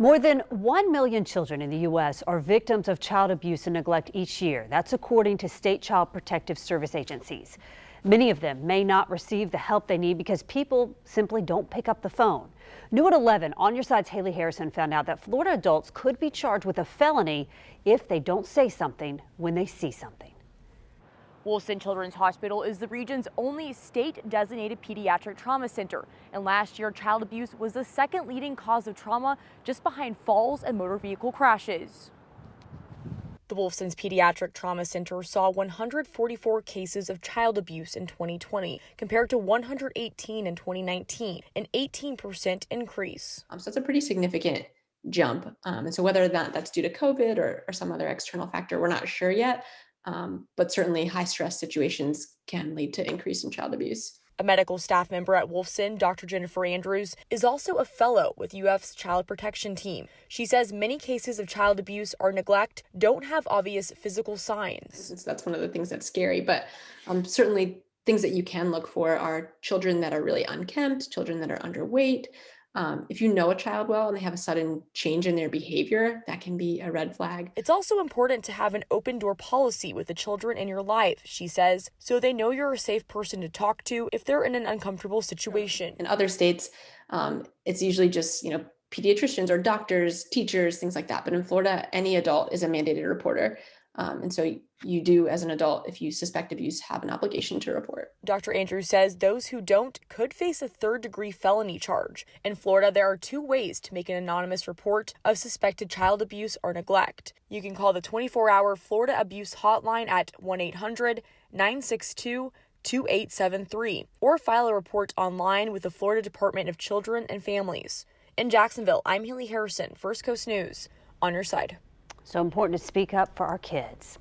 More than 1 million children in the U.S. are victims of child abuse and neglect each year. That's according to state child protective service agencies. Many of them may not receive the help they need because people simply don't pick up the phone. New at 11, On Your Side's Haley Harrison found out that Florida adults could be charged with a felony if they don't say something when they see something. Wolfson Children's Hospital is the region's only state-designated pediatric trauma center, and last year child abuse was the second leading cause of trauma, just behind falls and motor vehicle crashes. The Wolfson's Pediatric Trauma Center saw 144 cases of child abuse in 2020, compared to 118 in 2019, an 18% increase. So it's a pretty significant jump. And so whether or not that's due to COVID or some other external factor, we're not sure yet. But certainly high stress situations can lead to increase in child abuse. A medical staff member at Wolfson, Dr. Jennifer Andrews, is also a fellow with UF's Child Protection Team. She says many cases of child abuse or neglect don't have obvious physical signs. That's one of the things that's scary, but certainly things that you can look for are children that are really unkempt, children that are underweight. If you know a child well and they have a sudden change in their behavior, that can be a red flag. It's also important to have an open door policy with the children in your life, she says, so they know you're a safe person to talk to if they're in an uncomfortable situation. In other states, it's usually just, pediatricians or doctors, teachers, things like that. But in Florida, any adult is a mandated reporter. And so you do, as an adult, if you suspect abuse, have an obligation to report. Dr. Andrews says those who don't could face a third-degree felony charge. In Florida, there are 2 ways to make an anonymous report of suspected child abuse or neglect. You can call the 24-hour Florida Abuse Hotline at 1-800-962-2873 or file a report online with the Florida Department of Children and Families. In Jacksonville, I'm Haley Harrison, First Coast News, On Your Side. So important to speak up for our kids.